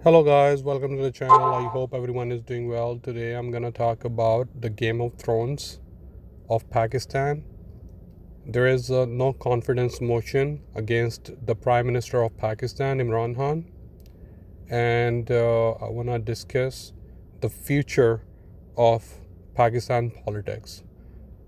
Hello guys, welcome to the channel. I hope everyone is doing well. Today I'm gonna talk about the Game of Thrones of Pakistan. There is a no confidence motion against the Prime Minister of Pakistan, Imran Khan, and I wanna discuss the future of Pakistan politics.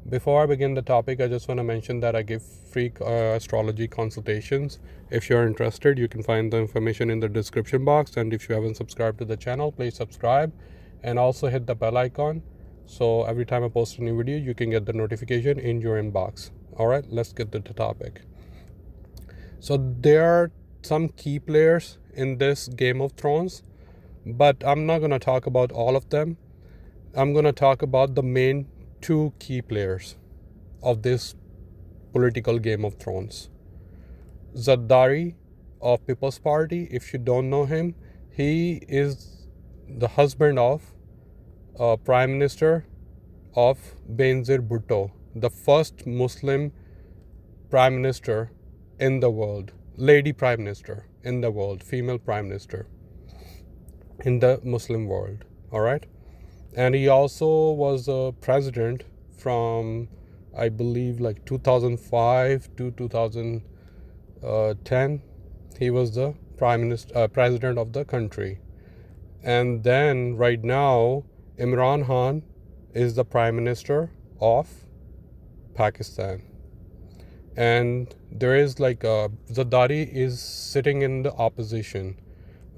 Before I begin the topic, I just want to mention that I give free astrology consultations. If you're interested, you can find the information in the description box. And if you haven't subscribed to the channel, please subscribe and also hit the bell icon. So every time I post a new video, you can get the notification in your inbox. All right, let's get to the topic. So there are some key players in this Game of Thrones, but I'm not going to talk about all of them. I'm going to talk about the main two key players of this political Game of Thrones. Zardari of People's Party, if you don't know him, he is the husband of Prime Minister of Benazir Bhutto, the first Muslim Prime Minister in the world, lady Prime Minister in the world, female Prime Minister in the Muslim world. All right. And he also was a president from, I believe, like 2005 to 2010. He was the president of the country. And then right now, Imran Khan is the Prime Minister of Pakistan. And there is Zardari is sitting in the opposition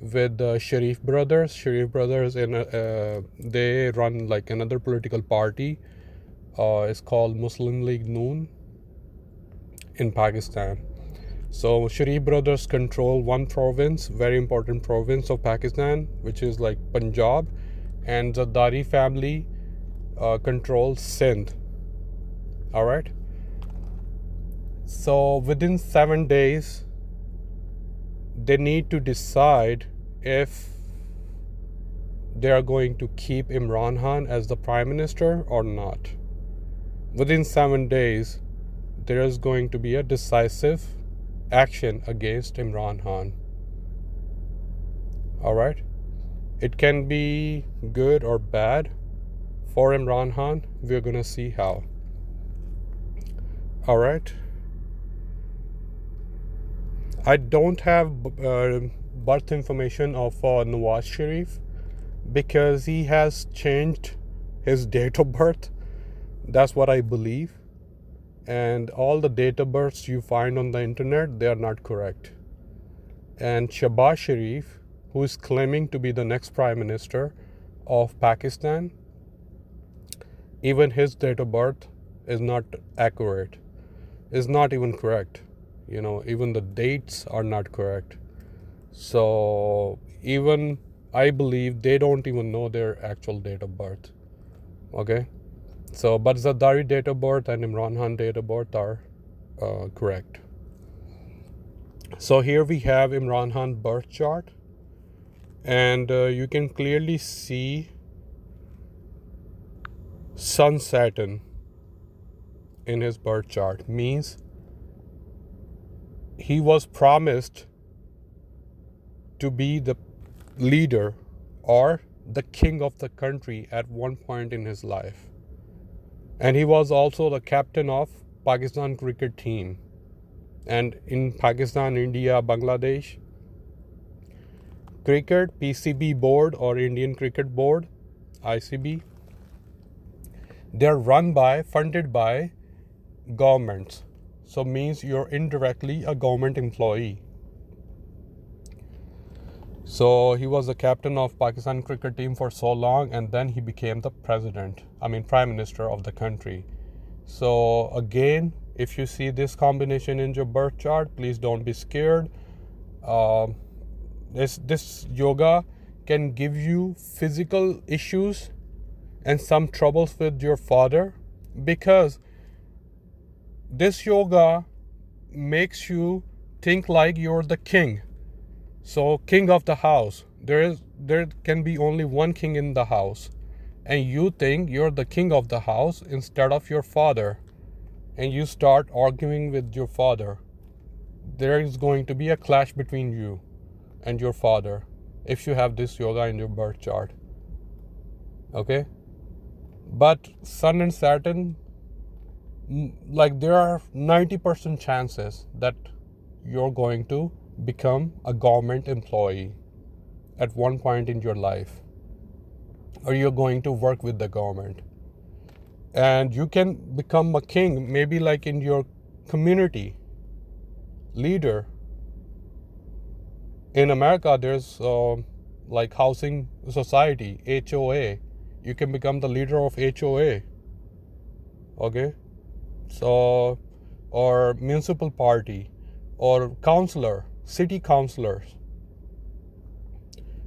with the Sharif brothers. Sharif brothers, they run like another political party. It's called Muslim League Noon in Pakistan. So Sharif brothers control one province, very important province of Pakistan, which is like Punjab, and the Zardari family controls Sindh. All right. So within 7 days, they need to decide if they are going to keep Imran Khan as the Prime Minister or not. Within 7 days, there is going to be a decisive action against Imran Khan. All right. It can be good or bad for Imran Khan. We're going to see how. All right. I don't have birth information of Nawaz Sharif because he has changed his date of birth. That's what I believe. And all the date of births you find on the internet, they are not correct. And Shahbaz Sharif, who is claiming to be the next Prime Minister of Pakistan, even his date of birth is not accurate, is not even correct. Even the dates are not correct. So even I believe they don't even know their actual date of birth. Okay. So, but Zardari date of birth and Imran Khan date of birth are correct. So here we have Imran Khan birth chart, and you can clearly see Sun Saturn in his birth chart. Means he was promised to be the leader or the king of the country at one point in his life. And he was also the captain of Pakistan cricket team. And in Pakistan, India, Bangladesh, cricket, PCB board or Indian Cricket Board, ICB, they're funded by governments. So means you're indirectly a government employee. So he was the captain of Pakistan cricket team for so long, and then he became the Prime Minister of the country. So again, if you see this combination in your birth chart, please don't be scared. This yoga can give you physical issues and some troubles with your father, because this yoga makes you think like you're the king. So king of the house, there can be only one king in the house, and you think you're the king of the house instead of your father, and you start arguing with your father. There is going to be a clash between you and your father. if you have this yoga in your birth chart. Okay, but Sun and Saturn, like there are 90% chances that you're going to become a government employee at one point in your life, or you're going to work with the government, and you can become a king, maybe like in your community leader. In America, there's like housing society, HOA. You can become the leader of HOA. Okay, so, or municipal party, or counselor, city councilors.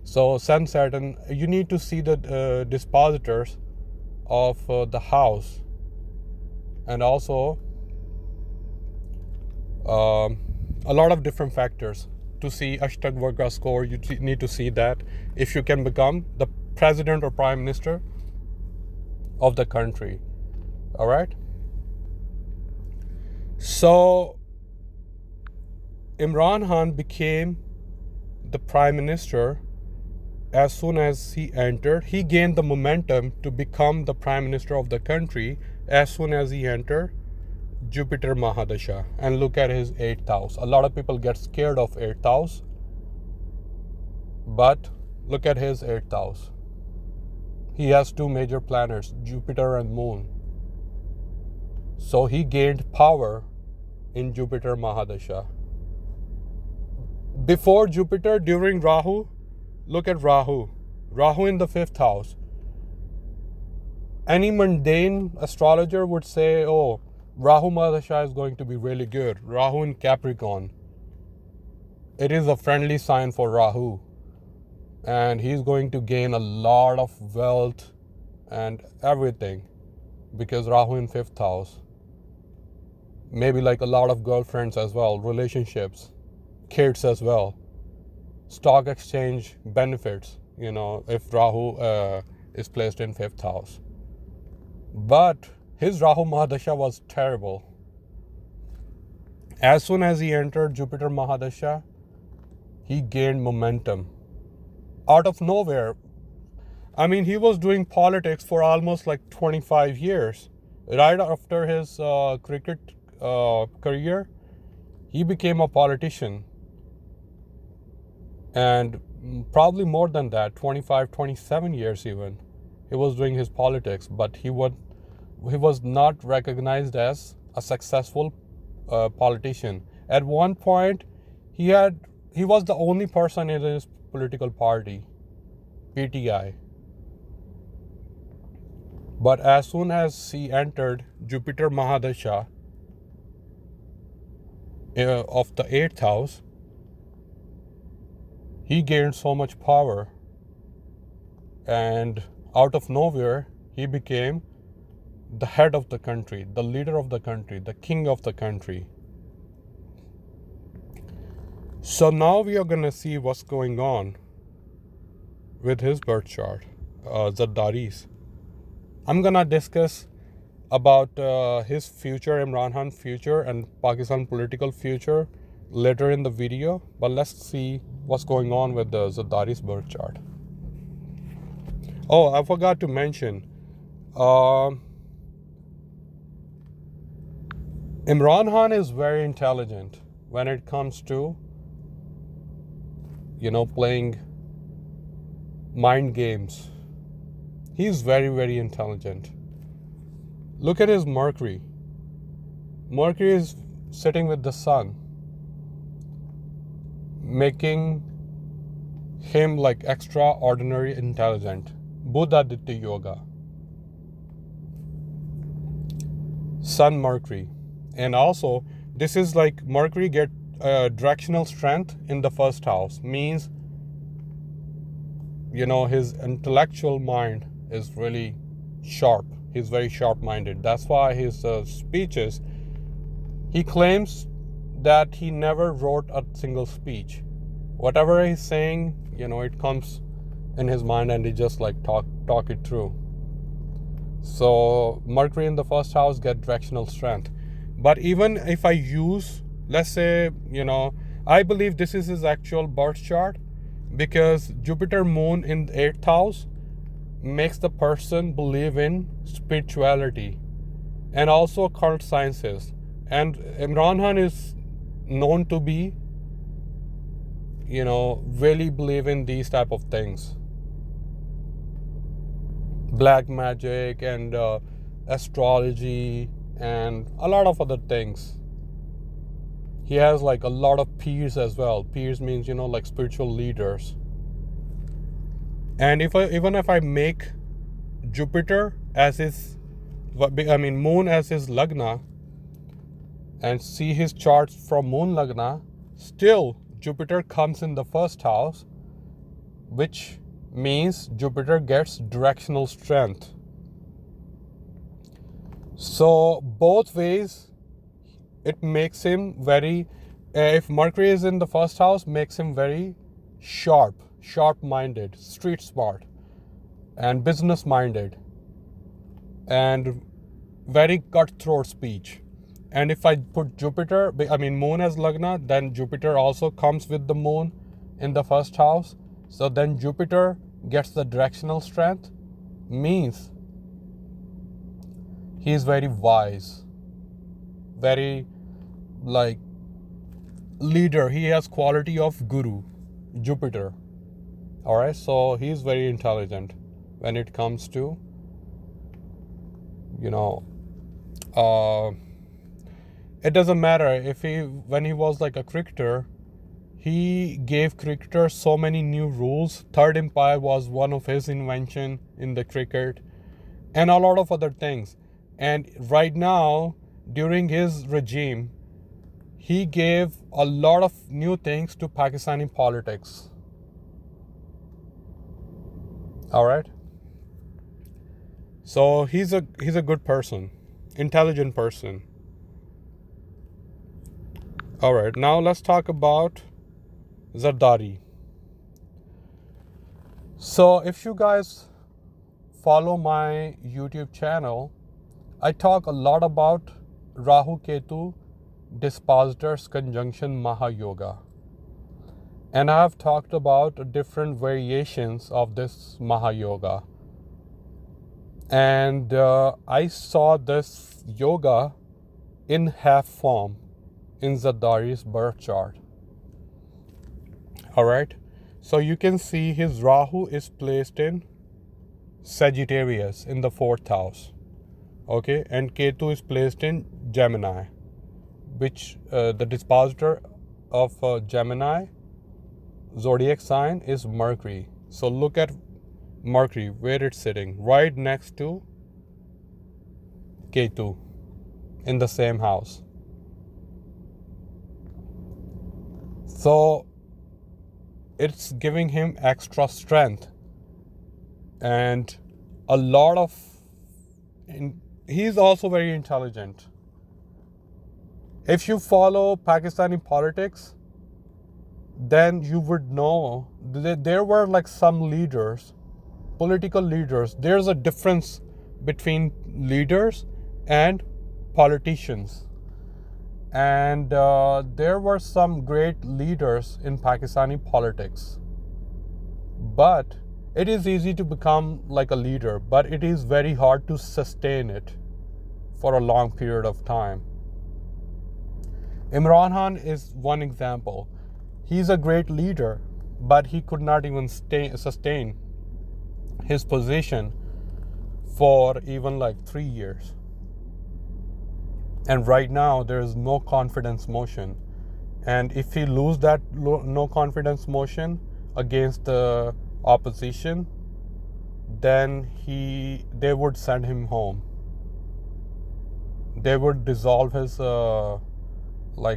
So Sun Saturn, you need to see the dispositors of the house, and also a lot of different factors. To see Ashtag Varga score, you need to see that if you can become the president or prime minister of the country. All right. So Imran Khan became the prime minister as soon as he entered. He gained the momentum to become the prime minister of the country as soon as he entered Jupiter Mahadasha. And look at his 8th house. A lot of people get scared of 8th house, but look at his 8th house. He has 2 major planets, Jupiter and Moon. So he gained power in Jupiter Mahadasha. Before Jupiter, during Rahu, look at Rahu. Rahu in the 5th house. Any mundane astrologer would say, oh, Rahu Mahadasha is going to be really good. Rahu in Capricorn. It is a friendly sign for Rahu. And he's going to gain a lot of wealth and everything because Rahu in 5th house. Maybe like a lot of girlfriends as well, relationships, kids as well. Stock exchange benefits, if Rahu is placed in 5th house. But his Rahu Mahadasha was terrible. As soon as he entered Jupiter Mahadasha, he gained momentum. Out of nowhere. I mean, he was doing politics for almost like 25 years. Right after his cricket career, he became a politician. And probably more than that, 25, 27 years even. He was doing his politics, but he was not recognized as a successful politician. At one point, he was the only person in his political party, PTI. But as soon as he entered Jupiter Mahadasha of the 8th house, he gained so much power, and out of nowhere, he became the head of the country, the leader of the country, the king of the country. So now we are going to see what's going on with his birth chart, Zardaris. I'm going to discuss about his future, Imran Khan's future, and Pakistan political future later in the video. But let's see what's going on with the Zardaris birth chart. Oh, I forgot to mention, Imran Khan is very intelligent when it comes to, playing mind games. He's very, very intelligent. Look at his Mercury. Mercury is sitting with the Sun, making him like extraordinary intelligent. Buddha-Ditti Yoga. Sun Mercury. And also, this is like Mercury get directional strength in the 1st house. Means, his intellectual mind is really sharp. He's very sharp-minded. That's why his speeches, he claims that he never wrote a single speech. Whatever he's saying, it comes in his mind and he just like talk it through. So Mercury in the 1st house get directional strength. But even if I use, let's say, I believe this is his actual birth chart. because Jupiter moon in the 8th house makes the person believe in spirituality and also occult sciences. And Imran Khan is known to be, really believe in these type of things. Black magic and astrology and a lot of other things. He has like a lot of peers as well. Peers means, like spiritual leaders. And even if I make Jupiter as his, moon as his lagna, and see his charts from moon lagna, still Jupiter comes in the 1st house, which means Jupiter gets directional strength. So both ways, it makes him very, if Mercury is in the 1st house, makes him very sharp-minded, street smart, and business-minded, and very cutthroat speech. And if I put moon as lagna, then Jupiter also comes with the moon in the 1st house. So then Jupiter gets the directional strength, means he is very wise, very like leader. He has quality of guru, Jupiter. All right, so he's very intelligent when it comes to, it doesn't matter if when he was like a cricketer, he gave cricketers so many new rules. Third umpire was one of his invention in the cricket, and a lot of other things. And right now, during his regime, he gave a lot of new things to Pakistani politics. All right. So he's a good person, intelligent person. All right, now let's talk about Zardari. So if you guys follow my YouTube channel, I talk a lot about Rahu Ketu dispositors conjunction Mahayoga. And I have talked about different variations of this Mahayoga. And I saw this yoga in half form in Zardari's birth chart. All right. So you can see his Rahu is placed in Sagittarius in the 4th house. Okay. And Ketu is placed in Gemini, which the dispositor of Gemini zodiac sign is Mercury. So look at Mercury, where it's sitting, right next to Ketu in the same house. So it's giving him extra strength and a lot of, he's also very intelligent. If you follow Pakistani politics, then you would know that there were like some leaders, political leaders. There's a difference between leaders and politicians. And there were some great leaders in Pakistani politics. But it is easy to become like a leader, but it is very hard to sustain it for a long period of time. Imran Khan is one example. He's a great leader, but he could not even sustain his position for even like 3 years. And right now there is no confidence motion. And if he lose that no confidence motion against the opposition, then they would send him home. They would dissolve his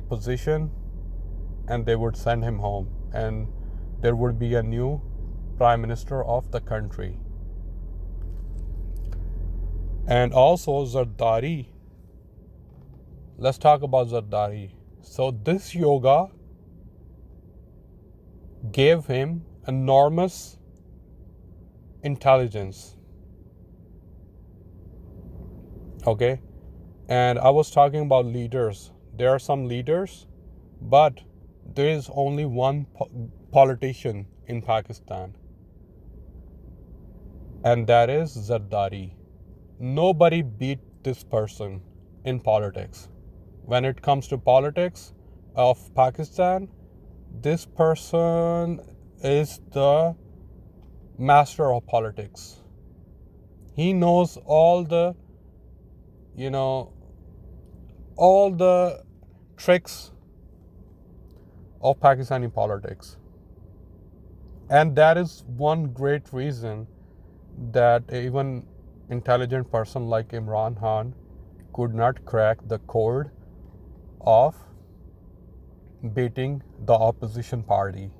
position, and they would send him home, and there would be a new prime minister of the country. And also Zardari. Let's talk about Zardari. So this yoga gave him enormous intelligence. Okay? And I was talking about leaders. There are some leaders, but there is only one politician in Pakistan, and that is Zardari. Nobody beat this person in politics. When it comes to politics of Pakistan, this person is the master of politics. He knows all the, all the tricks of Pakistani politics. And that is one great reason that even intelligent person like Imran Khan could not crack the code of beating the opposition party.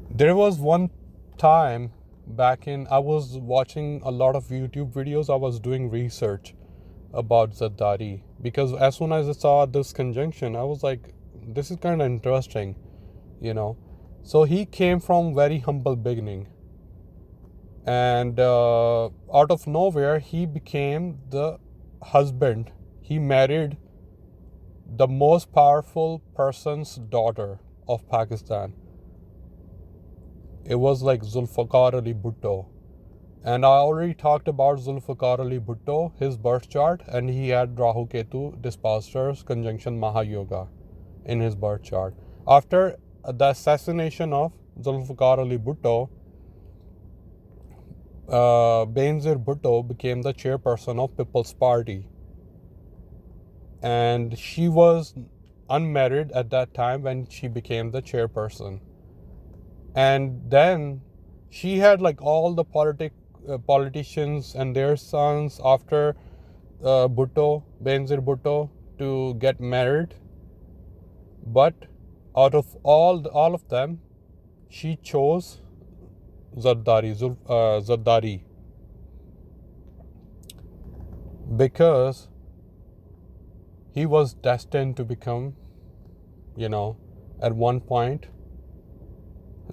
There was one time I was watching a lot of YouTube videos. I was doing research about Zardari because as soon as I saw this conjunction, I was like, this is kind of interesting, So he came from very humble beginning, and out of nowhere he became the husband. He married the most powerful person's daughter of Pakistan. It was like Zulfikar Ali Bhutto. And I already talked about Zulfikar Ali Bhutto, his birth chart, and he had Rahu Ketu Dispositor's conjunction Mahayoga in his birth chart. After the assassination of Zulfikar Ali Bhutto, Benazir Bhutto became the chairperson of People's Party. And she was unmarried at that time when she became the chairperson. And then she had like all the politicians and their sons after Benazir Bhutto to get married. But out of all of them, she chose Zardari because he was destined to become, at one point,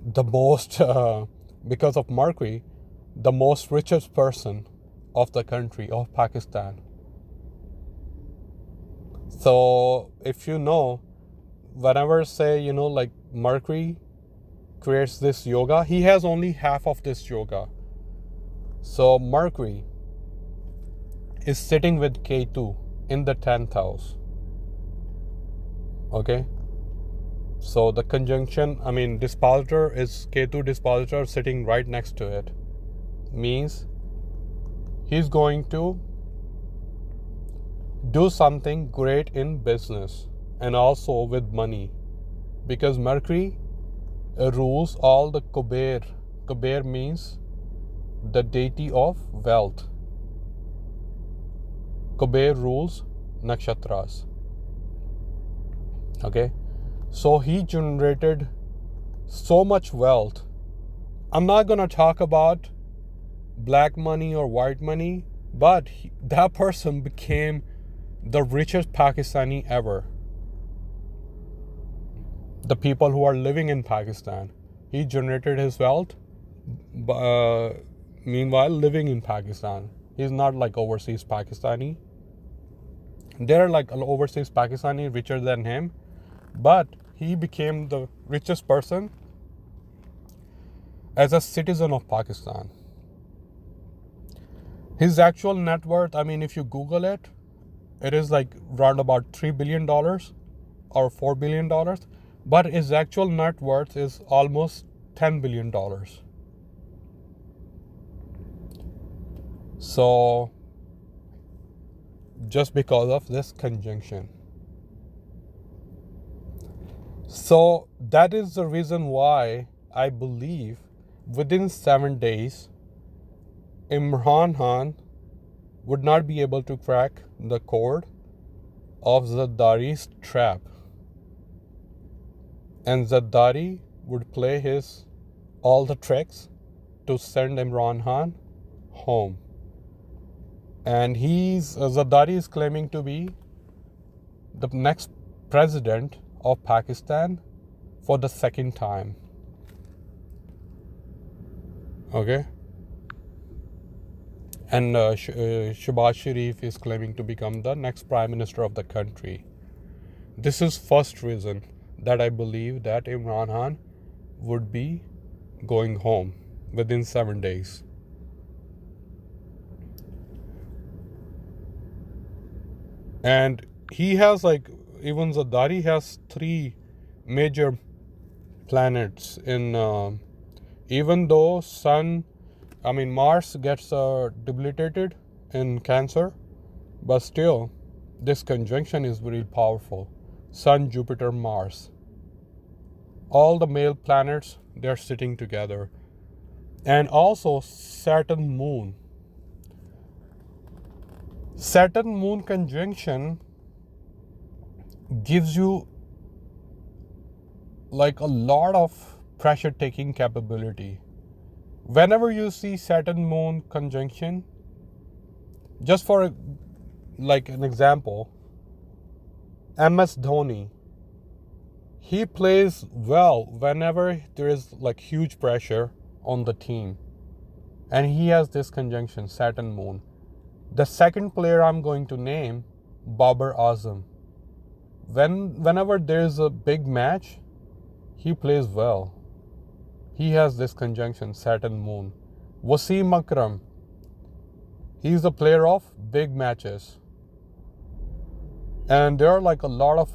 the most, because of Mercury, the most richest person of the country, of Pakistan. So if whenever say, like Mercury creates this yoga, he has only half of this yoga. So Mercury is sitting with Ketu in the 10th house. Okay. So the conjunction, dispositor is Ketu dispositor sitting right next to it. Means he's going to do something great in business and also with money. Because Mercury rules all the Kuber. Kuber means the deity of wealth. Kuber rules nakshatras. Okay. So he generated so much wealth. I'm not going to talk about black money or white money, but that person became the richest Pakistani ever. The people who are living in Pakistan. He generated his wealth, meanwhile living in Pakistan. He's not like overseas Pakistani. There are like overseas Pakistani richer than him, but he became the richest person as a citizen of Pakistan. His actual net worth, if you Google it, it is like around about $3 billion or $4 billion. But his actual net worth is almost $10 billion. So, just because of this conjunction. So, that is the reason why I believe within 7 days, Imran Khan would not be able to crack the code of Zardari's trap. And Zardari would play all the tricks to send Imran Khan home. And Zardari is claiming to be the next president of Pakistan for the second time. Okay. And Shehbaz Sharif is claiming to become the next prime minister of the country. This is first reason. that I believe that Imran Khan would be going home within 7 days. And he has even Zardari has 3 major planets in even though Mars gets debilitated in Cancer, but still this conjunction is very powerful. Sun, Jupiter, Mars, all the male planets, they're sitting together. And also Saturn Moon conjunction gives you a lot of pressure taking capability. Whenever you see Saturn Moon conjunction, just for an example, MS Dhoni, he plays well whenever there is huge pressure on the team, and he has this conjunction, Saturn Moon. The second player I'm going to name, Babar Azam. Whenever there's a big match, he plays well. He has this conjunction, Saturn Moon. Wasim Akram, he's the player of big matches. And there are a lot of,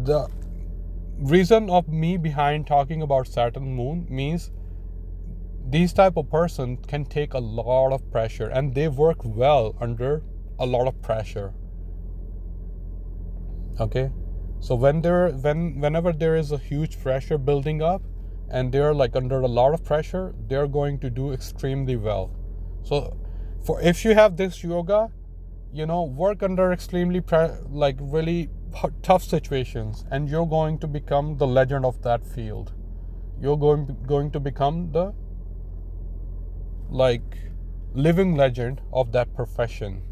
the reason of me behind talking about Saturn Moon means these type of person can take a lot of pressure, and they work well under a lot of pressure. Okay, so whenever there is a huge pressure building up and they're under a lot of pressure, they're going to do extremely well. So if you have this yoga, work under extremely really tough situations, and you're going to become the legend of that field. You're going to become the living legend of that profession.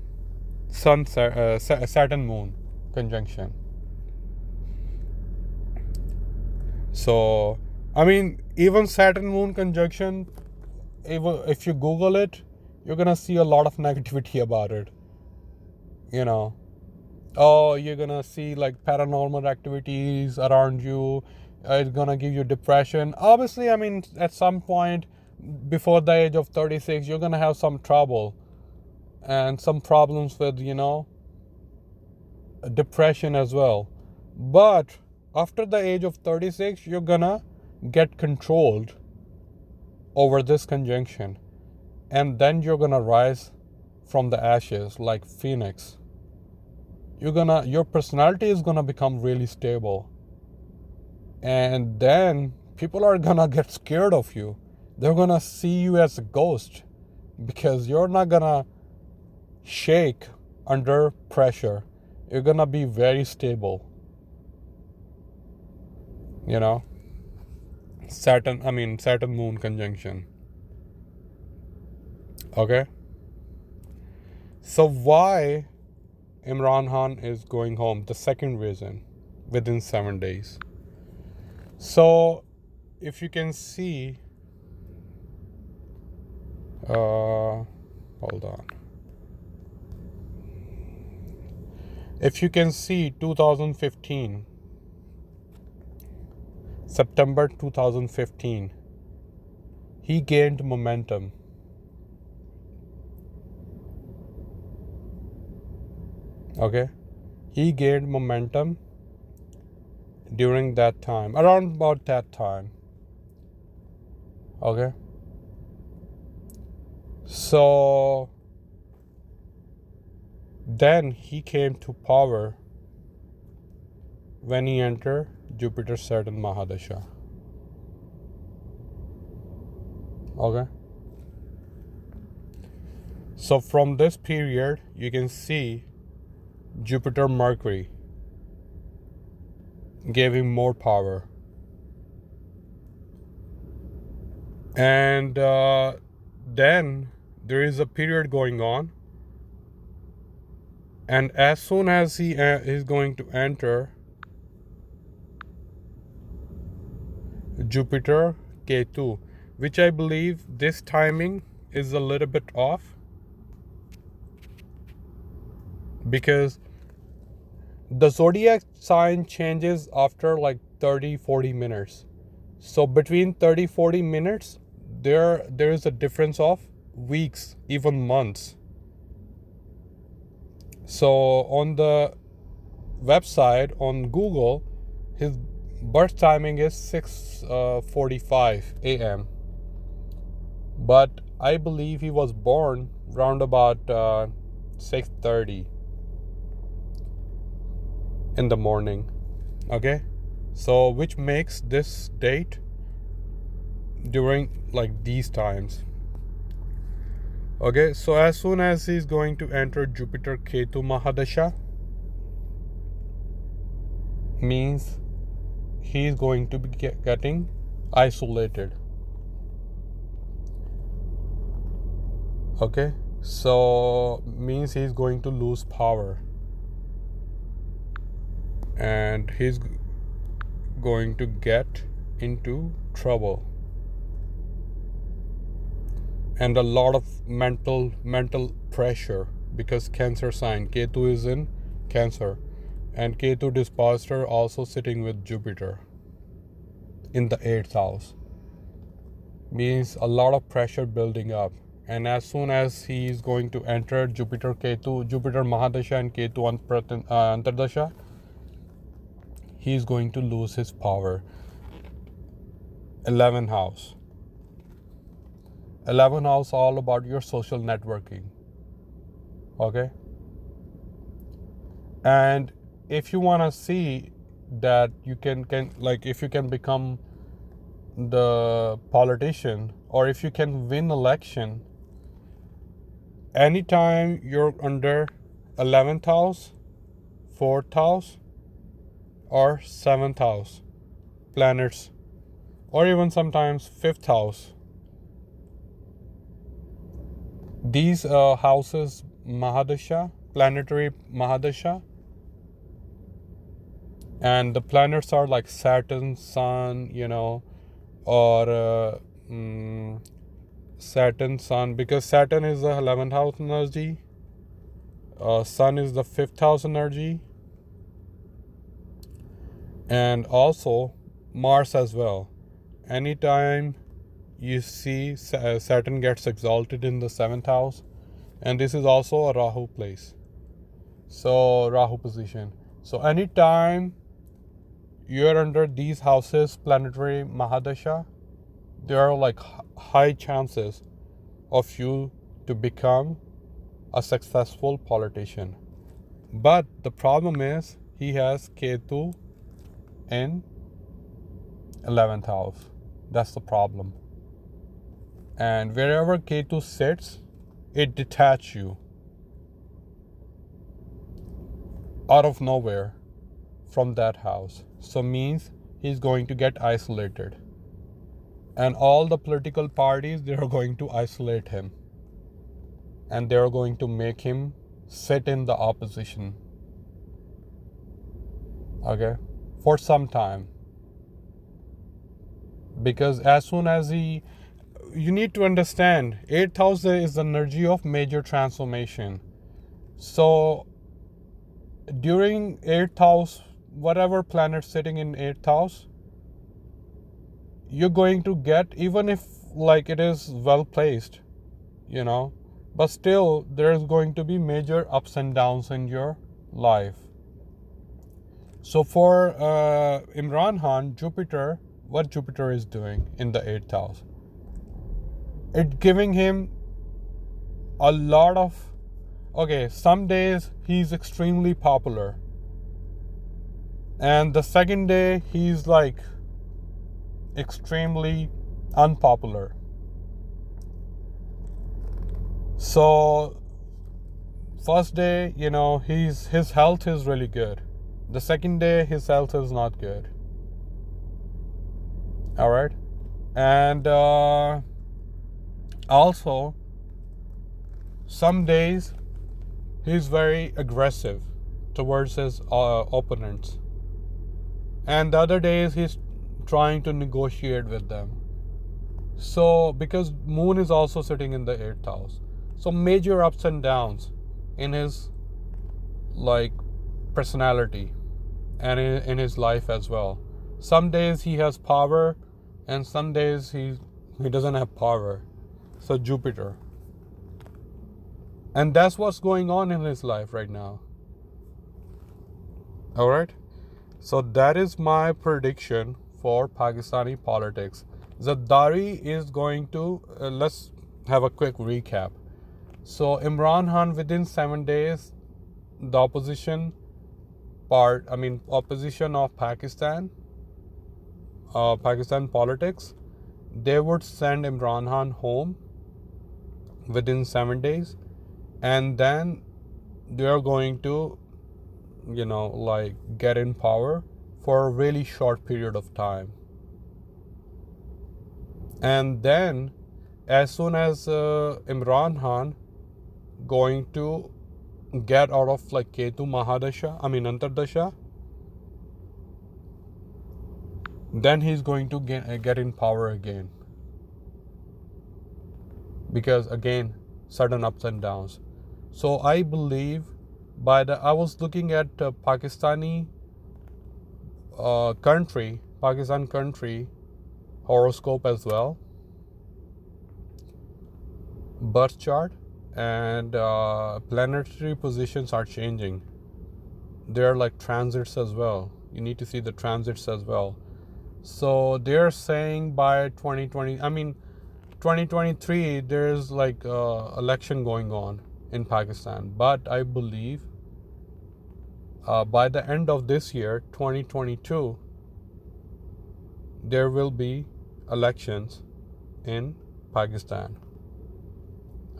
Saturn Moon conjunction. So even Saturn Moon conjunction, if you Google it, you're gonna see a lot of negativity about it. You're gonna see paranormal activities around you. It's gonna give you depression. Obviously, at some point before the age of 36, you're gonna have some trouble and some problems with depression as well. But after the age of 36, you're gonna get controlled over this conjunction, and then you're gonna rise from the ashes like phoenix. Your personality is gonna become really stable, and then people are gonna get scared of you. They're gonna see you as a ghost because you're not gonna shake under pressure. You're gonna be very stable. Saturn Moon conjunction. Okay, so why Imran Khan is going home? The second reason, within 7 days. So if you can see, hold on. If you can see 2015, September 2015, he gained momentum. Okay, he gained momentum during that time, around about that time. Okay, so then he came to power when he entered Jupiter Saturn Mahadasha. Okay, so from this period you can see Jupiter Mercury gave him more power, and then there is a period going on, and as soon as he is going to enter Jupiter Ketu, which I believe this timing is a little bit off, because The zodiac sign changes after like 30-40 minutes. So between 30-40 minutes, there is a difference of weeks, even months. So on the website on Google, his birth timing is 6:45 a.m. But I believe he was born round about 6:30 in the morning. Okay, so which makes this date during like these times. Okay, so as soon as he's going to enter Jupiter Ketu Mahadasha, means he's going to be getting isolated. Okay, so means he's going to lose power, and he's going to get into trouble, and a lot of mental pressure, because Cancer sign, Ketu is in Cancer, and Ketu dispositor also sitting with Jupiter in the 8th house, means a lot of pressure building up. And as soon as he is going to enter Jupiter Mahadasha and Ketu Antardasha, he is going to lose his power. 11th house. 11th house all about your social networking. Okay? And if you want to see that you can like if you can become the politician, or if you can win election, anytime you're under 11th house, 4th house, or 7th house planets, or even sometimes 5th house, these houses Mahadasha, planetary Mahadasha, and the planets are like Saturn, Sun, or Saturn, Sun, because Saturn is the 11th house energy, Sun is the 5th house energy, and also Mars as well. Anytime you see Saturn gets exalted in the 7th house, and this is also a Rahu place, so Rahu position. So anytime you're under these houses planetary Mahadasha, there are like high chances of you to become a successful politician. But the problem is he has Ketu in 11th house. That's the problem. And wherever Ketu sits, it detaches you out of nowhere from that house. So means he's going to get isolated. And all the political parties, they are going to isolate him. And they are going to make him sit in the opposition. Okay? For some time. Because as soon as you need to understand, 8th house is the energy of major transformation. So during 8th house, whatever planet sitting in 8th house, you're going to get, even if like it is well placed, but still there's going to be major ups and downs in your life. So for Imran Khan, what Jupiter is doing in the 8th house, it's giving him a lot of, some days he's extremely popular, and the second day he's like extremely unpopular. So first day, his health is really good. The second day his health is not good. All right. And also some days he's very aggressive towards his opponents, and the other days he's trying to negotiate with them. So because moon is also sitting in the 8th house, so major ups and downs in his like personality and in his life as well. Some days he has power and some days he doesn't have power. So Jupiter. And that's what's going on in his life right now. All right. So that is my prediction for Pakistani politics. Zardari is going to, let's have a quick recap. So Imran Khan, within 7 days, the opposition of Pakistan politics, they would send Imran Khan home within 7 days, and then they are going to, get in power for a really short period of time. And then as soon as Imran Khan going to get out of Ketu Antardasha, then he's going to get in power again, because again sudden ups and downs. So I believe I was looking at Pakistan country horoscope as well, birth chart, and planetary positions are changing. There are transits as well. You need to see the transits as well. So they're saying by 2023 there's election going on in Pakistan, but I believe by the end of this year, 2022, there will be elections in Pakistan.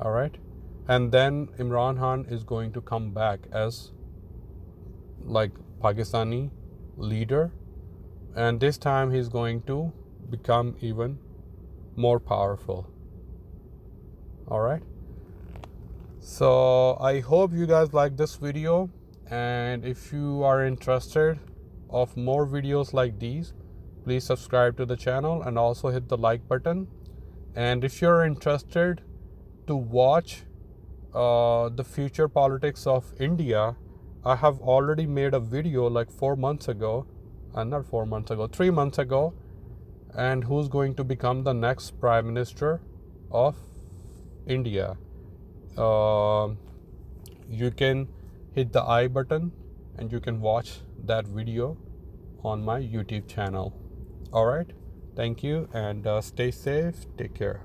All right. And then Imran Khan is going to come back as Pakistani leader, and this time he's going to become even more powerful. All right. So I hope you guys like this video, and if you are interested of more videos like these, please subscribe to the channel and also hit the like button. And if you're interested to watch the future politics of India, I have already made a video 3 months ago, and who's going to become the next Prime Minister of India. You can hit the I button and you can watch that video on my YouTube channel. All right. Thank you, and stay safe. Take care.